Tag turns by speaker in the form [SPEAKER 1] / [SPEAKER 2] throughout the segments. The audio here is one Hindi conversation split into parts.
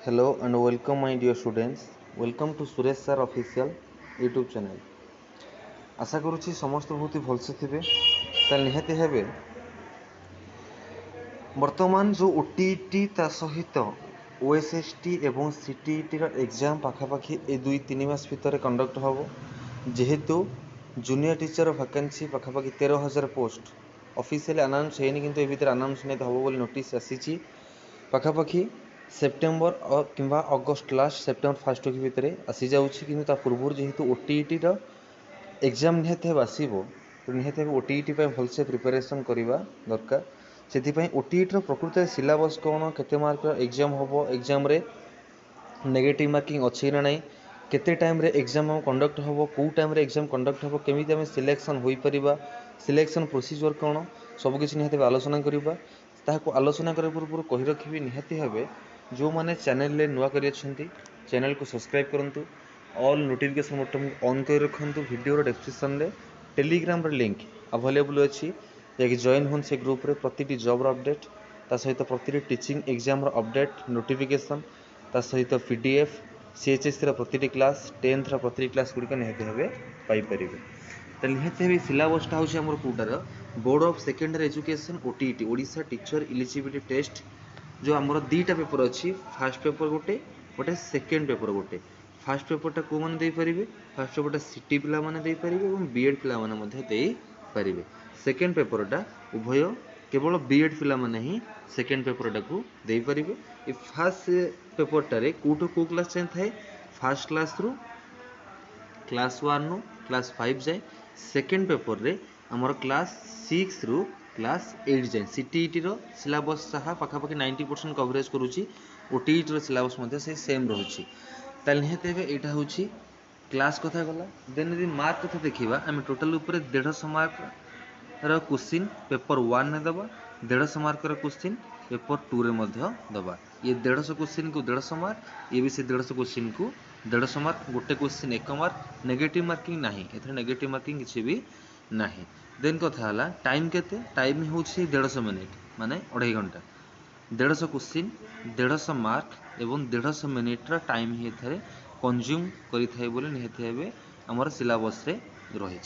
[SPEAKER 1] Hello and welcome my dear students. Welcome to Suresh sir official YouTube channel. आशा करुच्ची समस्त बहुत भलसे थे निहाती हेबे वर्तमान जो ओटीटी ता सहित ओएसएसटी एवं सीटीईटी एग्जाम पाखापाखि ए 2-3 मास भितर कंडक्ट हम जेहेतु जूनियर टीचर वैकेंसी पाखापाखि 13,000 पोस्ट ऑफिशियली अनाउंस होनी किंतु ए भीतर अनाउंसमेंट हम बोली नोटिस आसी पाखापाखि सेप्टेम्बर किंवा August last September first week भितर आसी जाऊँगी कि पूर्व जेहेतु ओटीटी एग्जाम निहाती आसो निहाती ओटीटी भलसे प्रिपेरेसन करवा दरकार से ओटीटी प्रकृत सिलेबस कौन केते मार्क एग्जाम हम एग्जाम नेगेटिव मार्किंग अच्छी ना नहीं केते टाइम रे एग्जाम हम कंडक्ट हम कौ टाइम रे एग्जाम कंडक्ट हम केमी आम सिलेक्शन हो पार सिलेक्शन प्रोसीजर कौन सबकि निहाती आलोचना करवा ताकू आलोचना करने पूर्व कही रखी निहाती भावे जो मैंने चैनल नुआ कर चैनल को सब्सक्राइब करूँ ऑल नोटिफिकेशन बटन ऑन कर रखु वीडियो डिस्क्रिप्शन में टेलीग्राम लिंक अवेलेबल अच्छी जाकि जॉइन हूँ से ग्रुप रे प्रति जॉब अपडेट ता सहित प्रति टीचिंग एग्जाम अपडेट नोटिफिकेशन ता सहित पीडीएफ सीएचएस प्रति क्लास 10th प्रति क्लास गुड़िक निहाती भावे पाइपर तो निहाती भाव सिलेबसटा हूँ कौटार board of secondary education OTET Odisha teacher eligibility test जो आमर दीटा पेपर अच्छी फास्ट पेपर गोटे गोटे सेकेंड पेपर गोटे फास्ट पेपरटा कौ मैंने पारे फास्ट पेपरटा सीटी पिला माने दे पारे और बीएड पिला माने दे पारे सेकेंड पेपरटा उभय केवल बीएड पिला माने ही सेकेंड पेपरटा को दे पारे ए फास्ट पेपरटारे कोठो को क्लास चाहिए थाए फास्ट क्लास रु क्लास 1 रु क्लास 5 जाए सेकेंड पेपर रे आमर क्लास 6 रु क्लास 8 जाए सीटीईटी रो सिलेबस जहाँ पाखापाखि 90% कवरेज करुच्ची ओटीईटी रो सिलेबस से सेम रोचे ताल निहाती यहाँ हूँ क्लास कथा गला देन यदि मार्क कथा देखा आम टोटाल 150 मार्क क्वेश्चन पेपर 1 में दबा 150 मार्क क्वेश्चन पेपर 2 रे दबा ये 150 क्वेश्चन को 150 मार्क ये भी से 150 क्वेश्चन को 150 मार्क गोटे क्वेश्चन 1 मार्क नेगेटिव मार्किंग ना ए नेगेटिव मार्किंग किसी भी ना देन कथा है टाइम केते टाइम हूँ 150 मिनिट माने 2.5 घंटा 150 क्वेश्चन 150 मार्क एवं 150 मिनिट्र टाइम ही कंज्यूम करें निहाती भावे आमर सिलेबस रही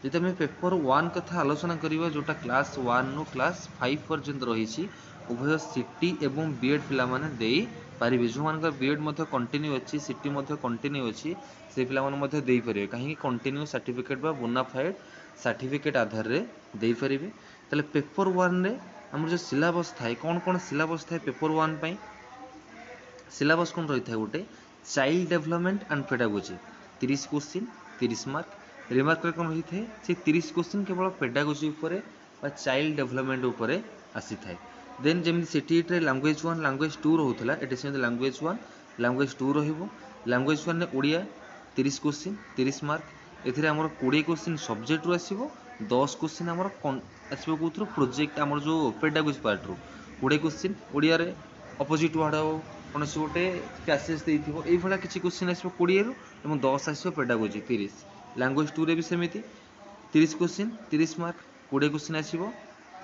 [SPEAKER 1] जब आम पेपर 1 कथा आलोचना करवा जोटा क्लास 1 रु क्लास 5 पर्यंत रही उभय सीटी एवं बीएड पिला माने दे पारे जो मान बीएड कंटिन्यू अच्छी सीटी कंटिन्यू अच्छी से पिला दे पारे कहीं कंटिन्यू सर्टिफिकेट बा बोनाफाइड सर्टिफिकेट आधार रे दे पारे ताले पेपर 1 रे आम जो सिलेबस थाए कौन सिलेबस थाए पेपर 1 पाई सिलेबस कौन रही था गोटे child development and pedagogy 30 question 30 mark remark कौन रही थे से 30 क्वेश्चन केवल पेडागोजी उपरे बा चाइल्ड डेवलपमेंट उपरे आसी थाए देन जमी सीटीईटी लैंग्वेज 1 लैंग्वेज 2 रोला ये से लैंग्वेज 1 लैंग्वेज 2 लैंग्वेज 1 में ओडिया 30 क्वेश्चन 30 मार्क एथिरे हमर 20 क्वेश्चन सब्जेक्ट रु आसीबो 10 क्वेश्चन हमर आसीबो कोथरो प्रोजेक्ट हमर जो पेडागोजी पार्ट रु 20 क्वेश्चन ओडिया रे अपोजिट वर्ड हो कौन से गोटे पैसेज देथिबो एई भला किछि क्वेश्चन आसीबो 20 रु एवं 10 आसीबो पेडागोजी 30 लैंग्वेज 2 रे भी सेमिति 30 क्वेश्चन 30 मार्क 20 क्वेश्चन आसीबो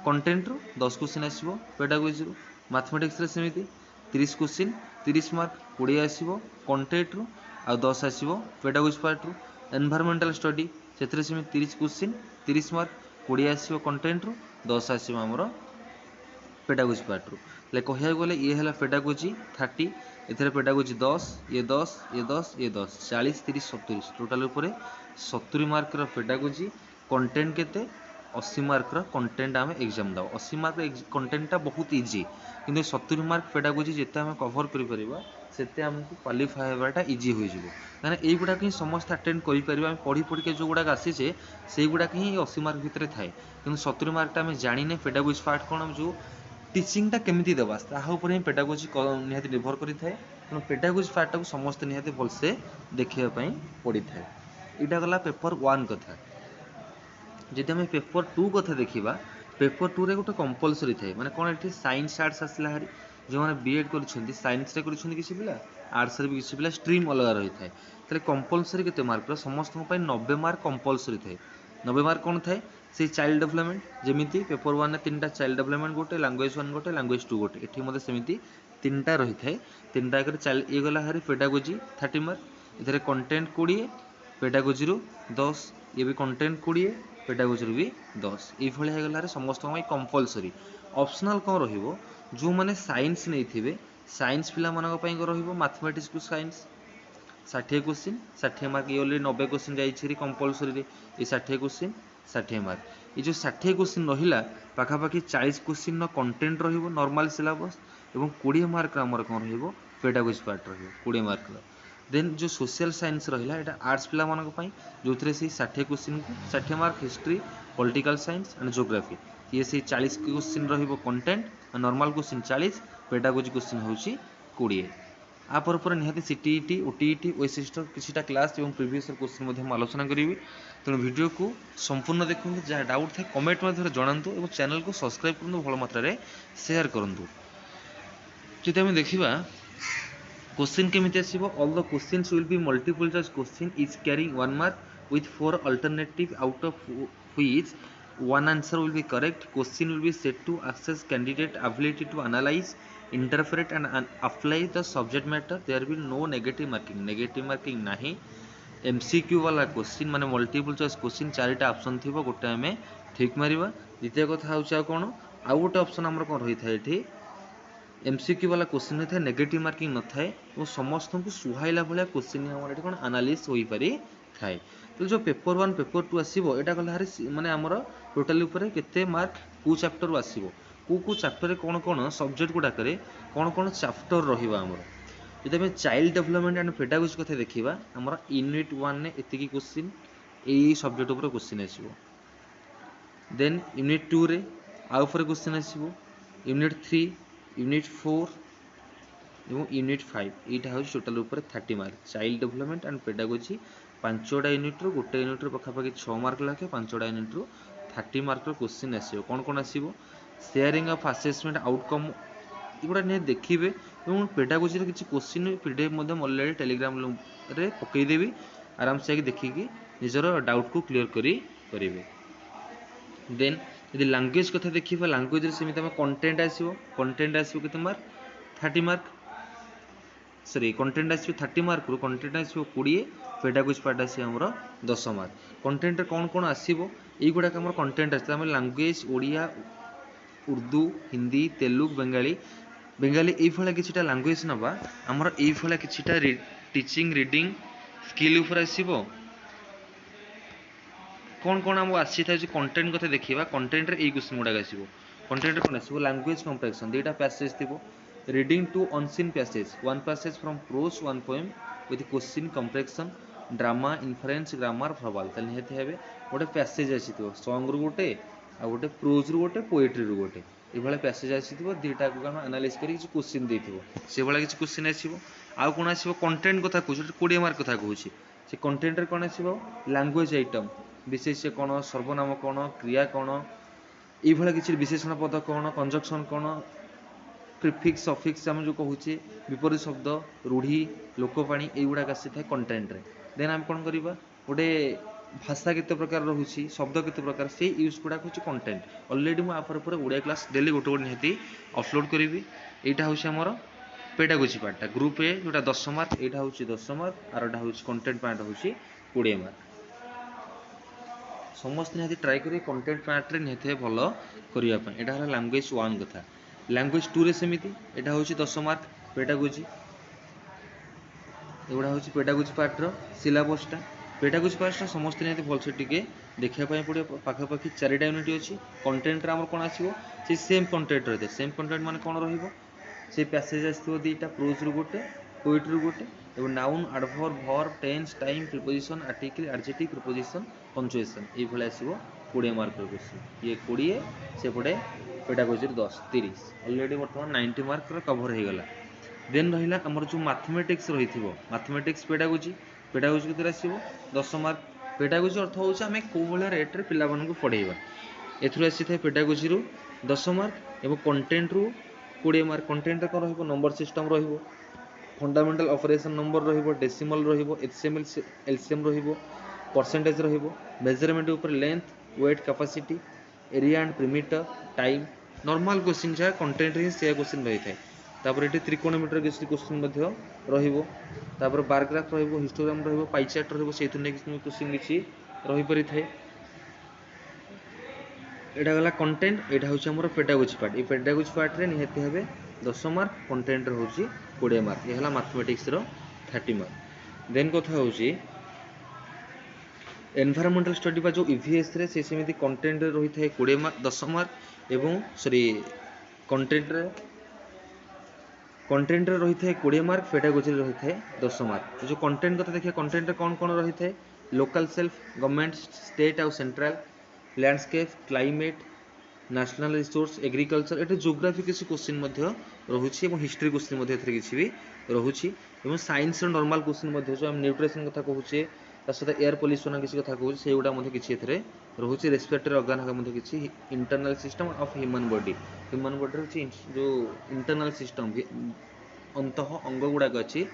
[SPEAKER 1] कंटेंट रु 10 क्वेश्चन आसीबो पेडागोजी रु मैथमेटिक्स रे सेमिति 30 क्वेश्चन 30 मार्क 20 आसीबो कंटेंट रु आ 10 आसीबो पेडागोजी पार्ट रु एनवायरमेंटल स्टडी सेतरे सेमिति 30 क्वेश्चन 30 मार्क 20 आसीबो कंटेंट रु 10 आसीबो हमरो पेडागोजी पार्ट रु ले कहया गले ये है पेडागोजी 30 एथरे पेडागोजी 10 ये 10 ये 10 ये 10 40 30 70 टोटाल ऊपर 70 मार्क रो पेडागोजी कंटेंट केते 80 मार्क रो कंटेंट आम एग्जाम दो 80 मार्क कंटेंटटा बहुत इजी किंतु 70 मार्क पेडागोजी जिते आम कवर कर परिबा सेते हमको क्वालिफाई हेबाटा इजी हो जिवो माने एई गुडा कि समस्त अटेंड करि परिबा हम पढ़ी पढ़ी के जो गुडा आसीचे सेई गुडा कि 80 मार्क भितरे थाए किंतु 70 मार्क ता हम जानिने पेडागोजी पार्ट कोन जो टीचिंगटा केमिति देबा ताहा ऊपर ही पेडागोजी निहाती निर्भर करि थाए तेणु पेडागोजी पार्ट को समस्त निहाती भलसे देखिया पई पड़ी थाए इटा गला पेपर 1 कथा जदि आम पेपर 2 कथा देखिबा पेपर 2 रे गोटे कंपलसरी थाए माने कोन एठी साइंस आर्ट्स आसला हारी जो माने बीएड करिसेंती साइंस रे करिसेंती किछि पिला आर्ट्स रे भी किछि पिला स्ट्रीम अलग रही थाए तले कंपलसरी केते मार्क रो समस्त पई 90 मार्क कंपलसरी थाए 90 मार्क कौन थाए से चाइल्ड डेवलपमेंट जमीती पेपर 1 ने 3टा चाइल्ड डेवलपमेंट गोटे लैंग्वेज 1 गोटे लैंग्वेज 2 गोटे एठी मते सेमिति तीनटा रही थाए तीनटा ये गला हारी पेडागोजी 30 मार्क इधर कंटेंट 20 पेडागोजी रु 10 ये भी कंटेंट 20 पेडागोजी रु भी 10 ये भले है गला समस्त कंपलसरी ऑप्शनल कौन रहिबो जो माने साइंस नहीं थिबे साइंस पिला मानक पई को रहिबो मैथमेटिक्स को साइंस 60 क्वेश्चन 60 मार्क ये ऑलरेडी 90 क्वेश्चन जाइछि कंपलसरी रे ये 60 क्वेश्चन 60 मार्क ये जो 60 क्वेश्चन रहिला पाखापाखि 40 क्वेश्चन नो कंटेंट रहिबो नॉर्मल सिलेबस एवं 20 मार्क हमर कोन रहिबो पेडागोजी पार्ट रहिबो 20 मार्क देन जो सोशल साइंस रहिला एटा आर्ट्स पिला मानक पई जोथरे से 60 क्वेश्चन को 60 mark history political science and geography ये से 40 क्वेश्चन रहिबो content normal question 40 pedagogy question होची 20 आपर पर निहाती सीटीईटी ओटीईटी ओएसएसटी किछिटा क्लास एवं प्रीवियस क्वेश्चन मध्ये हम आलोचना करिवि तेणु वीडियो को संपूर्ण देखंतु जहाँ डाउट थाए कमेंट माध्यम जणांतु एवं चैनल को सब्सक्राइब करंतु भल मात्रा रे शेयर करंतु जदि हम देखिबा क्वेश्चन केमिति आसीबो all the questions will be multiple choice question is carrying 1 mark with 4 alternative out of which one answer will be correct question will be set to assess candidate ability to analyze interpret and apply the subject matter there will no negative marking nahi MCQ वाला क्वेश्चन माने मल्टीपल चॉइस क्वेश्चन चारिटा ऑप्शन थिबो गोटे हमें ठीक मारिबा द्वितीय कथा होचा कोन आ गोटे ऑप्शन हमर कोन रही थाए एठी MCQ वाला क्वेश्चन न थाए नेगेटिव मार्किंग न थाए और समस्त को सुहाइला भलिया क्वेश्चन हमर एठी कोन एनालिसिस होई पारि थाए तो जो पेपर 1 पेपर 2 आसीबो एटा गला हारी माने हमर टोटली ऊपर केते मार्क को चैप्टर आसीबो को चैप्टर रे कोन सब्जेक्ट गुडा करे कोन चैप्टर रहिबा हमर जदि हम चाइल्ड डेवलपमेंट एंड पेडागोजी कथा देखिबा हमर यूनिट 1 ने एतिकी क्वेश्चन एई सब्जेक्ट ऊपर क्वेश्चन आसीबो देन यूनिट 2 रे आ ऊपर क्वेश्चन आसीबो यूनिट 3 यूनिट 4 एवं यूनिट 5 एटा हो टोटल ऊपर 30 mark child development and pedagogy 5टा यूनिट रो गोटे यूनिट रो पाखापाखि 6 मार्क लाखे 5टा यूनिट रो 30 मार्क रो क्वेश्चन आसीबो कोन आसीबो शेयरिंग ऑफ असेसमेंट आउटकम एगुड़ा नहीं देखिए और पेडागोजी रे किछि क्वेश्चन पीडीएफ मध्ये ऑलरेडी टेलीग्राम रे पकई देबी आराम से देखिकी निजर डाउट को क्लियर करेंगे देन यदि लैंग्वेज कथा देखिबा लैंग्वेज रे सेमिति हम कंटेंट आसीबो केते मार्क 30 मार्क सॉरी कंटेंट आसीबो 30 मार्क रो कंटेंट आसीबो 20 पेडागोजी पार्ट आसी हमरो 10 मार्क कंटेंट रे कोन आसीबो एई गुडा हमर कंटेंट आसी हम लैंग्वेज ओडिया उर्दू हिंदी तेलुगु बेंगाली एई फला किछिटा लैंग्वेज नबा हमर एई फला किछिटा टीचिंग रीडिंग स्किल ऊपर आसीबो कोन हम आसी था कंटेंट कथा देखिबा कंटेंट रे एई क्वेश्चन गुडा आसीबो कंटेंट रे कोन आसीबो लैंग्वेज कंप्रेशन देटा पैसेज थिबो reading two unseen passage one passage from prose one poem with question comprehension drama inference grammar प्रबाल त निहते हेबे गोटे पैसेज आसीथिबो सॉन्ग रो गोटे आ गोटे प्रोज रो गोटे पोएट्री रो गोटे ए भले पैसेज आसीथिबो दीटा को हम एनालाइज करी किछ क्वेश्चन देथिबो से भले किछ क्वेश्चन आसीबो आ कोन आसीबो कंटेंट कथा कहू 20 मार्क कथा कहूची से कंटेंट रे कोन आसीबो लैंग्वेज आइटम विशेष कोन सर्वनाम कोन क्रिया कोन ए भले किछ विशेषण पद कोन कंजक्शन कोन प्रीफिक्स सफिक्स हम जो कहूचे विपरीत शब्द रूढ़ी लोकवाणी एगुड़ा आसी था कंटेंट रे देन हम कोन करबा गोटे भाषा केते प्रकार रहुची शब्द केते प्रकार से यूज गुडा होची कंटेंट ऑलरेडी मु आपर ऊपर उड़िया क्लास डेली गोटे गोटे निहती अपलोड करिवि एटा होची हमर पेडागोजी पार्ट ग्रुप ए जोटा 10 मार्क एटा होची 10 मार्क आर एटा होची कंटेंट पार्ट होची 20 मार्क समस्त निहती ट्राई करी कंटेंट पार्ट रे निहती भलो करिया पय एटा हला लैंग्वेज 1 कथा लैंग्वेज 2 रे सेमिति एटा होची 10 मार्क पेडागोजी एगुड़ा होची पेडागोजी पार्ट रो सिलेबसटा पेडागोजी पार्ट समस्त निहती भल से टिके देखिया पय पड़े पाखापाखि 4टा यूनिट अछि कंटेंट रे हमर कोन आसीबो से सेम कंटेंट रहते सेम कंटेंट माने कोन रहिबो से पैसेज आसीबो दीटा प्रोज रो गोटे पोएट्री रो गोटे एवं noun adverb verb tense time preposition article adjective preposition punctuation ए भले आसीबो 20 मार्क रो क्वेश्चन ये 20 से पड़े पेडागोजी 10 30 ऑलरेडी वर्तमान 90 मार्क रो कवर हे गला देन रहिला हमर जो मैथमेटिक्स रहिथिबो मैथमेटिक्स पेडागोजी केते आसीबो 10 मार्क पेडागोजी अर्थ होउछ हमें को भले रेट रे पिला मन को पढेबा एथुर आसी थे पेडागोजी रो 10 मार्क एवं कंटेंट रो 20 मार्क कंटेंट को रहिबो नंबर सिस्टम रहिबो फंडामेंटल ऑपरेशन नंबर रहिबो डेसिमल रहिबो एचसीएमएल एलसीएम रहिबो परसेंटेज रहिबो मेजरमेंट ऊपर length wait capacity area and perimeter time normal question जा कंटेंट रे से क्वेश्चन रही थाए तापर ये त्रिकोणमिटर किसी क्वेश्चन रहिबो तापर बार ग्राफ रहिबो हिस्टोग्राम रहिबो पाई चार्ट रहिबो सेतु ने क्वेश्चन किछि रहि परि थाए एटा गला कंटेंट एटा होछि हमर pedagogy part A pedagogy part रे निहति हेबे 10 मार्क कंटेंट रे होछि 20 मार्क ये हला मैथमेटिक्स रो 30 मार्क देन कथा होछि एनवायरमेंटल स्टडी बा जो ईवीएस रे से सेमिति कंटेंट रे रहि थाए 20 मार्क 10 मार्क एवं सॉरी कंटेंट रे रही थाए 20 मार्क पेडागोजी रे रही थाए 10 मार्क जो कंटेंट कथा देखिए कंटेंट रे कौन कौन रही थाए लोकल सेल्फ गवर्नमेंट स्टेट आउ central landscape climate national resource agriculture एटे ज्योग्राफी किसी क्वेश्चन मध्य रहुछि एवं हिस्ट्री क्वेश्चन मध्य एथरे किछि भी रहुछि एवं साइंस रो नॉर्मल क्वेश्चन मध्य जो हम न्यूट्रिशन कथा कहूचे ता सहित एयर पोल्यूशन किसी कथा कहूचे सेगुडा मध्य किछि एथरे रहुछि रेस्पिरेटरी ऑर्गन का मध्य किछि internal system of human body होछि जो इंटरनल सिस्टम अंतः अंग गुड़ाक अच्छी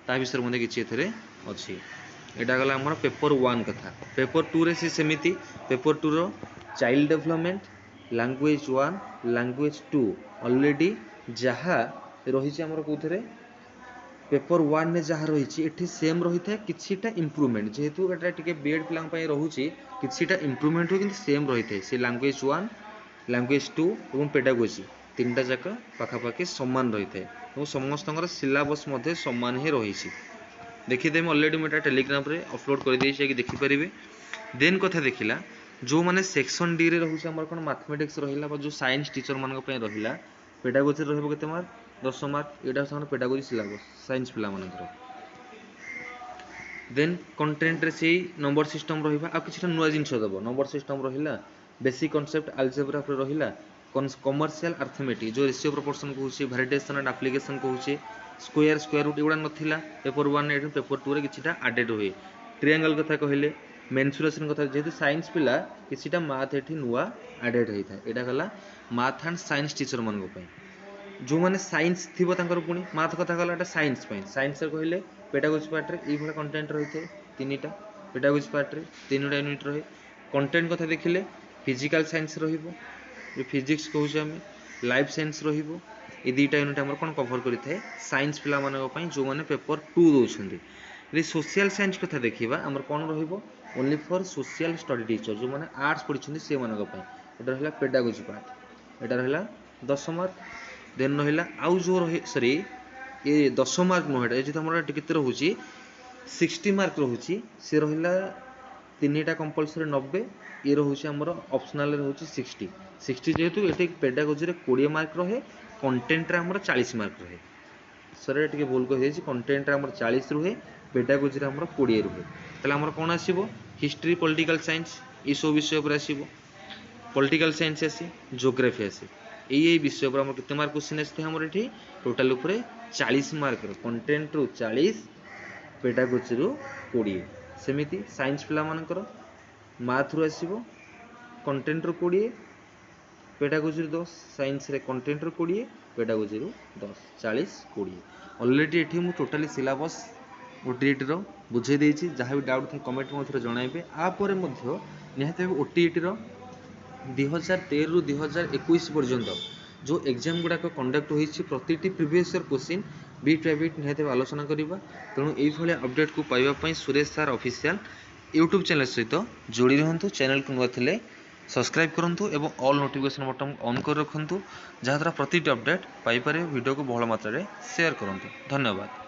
[SPEAKER 1] ता विषय मध्य किछि एथरे अछि एटा गला हमर पेपर 1 कथा पेपर 2 रे सेमिति पेपर 2 रो child development language 1 language 2 already जहा रही छै हमर कोथरे पेपर 1 ने जहा रही छै एठी सेम रही था किछिटा इंप्रूवमेंट जेहेतु एटा टिके बीएड प्लान पय रहूची किछिटा इंप्रूवमेंट हो किंतु सेम रही थे से लैंग्वेज 1 लैंग्वेज 2 एवं पेडागोजी तीनटा जाक पाखापाखि समान रही थे और समस्त सिलेबस मध्य समान ही रही देखिदे ऑलरेडी मैं टेलीग्राम रे अपलोड कर देछि कि देखि परिबे देन कथा देखिला जो माने सेक्शन डी रे रहउछ हमर कोन मैथमेटिक्स रहिला बा जो साइंस टीचर मानक पय रहिला पेडागोजी रहबो केते मार्क 10 मार्क एटा हमर पेडागोजी सिलेबस साइंस पिला मानकर देन कंटेंट रे से नंबर सिस्टम रहिबा आ किछटा नुवा जिंस दबो नंबर सिस्टम रहिला बेसिक कांसेप्ट अलजेब्रा रे रहिला कमर्शियल अर्थमेटिक जो रेशियो प्रोपोर्शन कहूचे वेरिएशन एंड एप्लीकेशन कहूचे स्क्वायर रूट एगुड़ा नथिला पेपर 1 ने पेपर 2 रे किछिटा एडेड होए ट्रायंगल कथा कहले मेंसुरेशन कथा जेहेतु साइंस पिला किछिटा मैथ एठी नुआ एडेड होई था एटा गला मैथ एंड साइंस टीचर मन को पय जो माने साइंस थिबो तांकर पुनी मैथ कथा गला एटा साइंस पय साइंस रे कहले पेडागोजी पार्ट रे ई भला कंटेंट रही थे तीनटा पेडागोजी पार्ट रे तीनटा यूनिट रहे कंटेंट कथा देखिले फिजिकल साइंस रहिबो जो फिजिक्स कहूचे आम लाइफ साइंस रहिबो ए दुईटा यूनिट आम कौन कभर करें साइंस पिला मानी जो मैंने पेपर 2 दौरान यदि सोशल साइंस कथा देखा आम कौन रोनली फॉर सोशल स्टडी टीचर जो मैंने आर्ट्स पढ़ी से यहाँ रहा पेडागोजी पार्ट यहाँ रहा 10 मार्क देन रहा आउ जो रही सॉरी ये 10 मार्क नुह ये जो के रोचे 60 मार्क रोचे सी रहा तीनटा कंपलसरी 90 ये रोचे आमर ऑप्शनल रोचे 60 जेहेतु ये पेडागोजी रे 20 मार्क रहे कंटेंट रे आमर 40 मार्क रहे सर ये भूल कही कंटेंट रे आमर 40 रुहे पेडागोजी रे आमर 20 रुहे ताले आमर कोन आसीबो हिस्ट्री पॉलिटिकल साइंस ई सब विषय पर आसीबो पॉलिटिकल साइंस आसी ज्योग्राफी आसी यही विषय पर आमर कितने मार्क क्वेश्चन आसी हमर एठी टोटल ऊपर 40 मार्क कंटेंट रु 40 पेडागोजी रु 20 सेमिति साइंस पिला मानकर मैथ रु आसीबो कंटेंट रु 20 पेडागोजी 10 साइंस रे कंटेंट रो 20 पेडागोजी रो 10 40 20 ऑलरेडी एठी मु टोटली सिलेबस ओटीईटी रो बुझे देछि जहा भी डाउट थे कमेंट में थोड़ा जणाइबे आ परे मध्य निहाते ओटीईटी रो 2013 रु 2021 पर्यंत जो एग्जाम गुडा कंडक्ट होईछि प्रतिटी previous year question bit by bit निहाते आलोचना करिबा तेणु एई भले अपडेट को पाइबा पई Suresh sir official YouTube channel सहित जोड़ी रहंतु चैनल को नुआ थिले सब्सक्राइब करंतु एवं ऑल नोटिफिकेशन बटन ऑन कर रखंतु जहाँ द्वारा प्रति अपडेट पाइपर वीडियो को बहुल मात्रा रे शेयर करंतु धन्यवाद।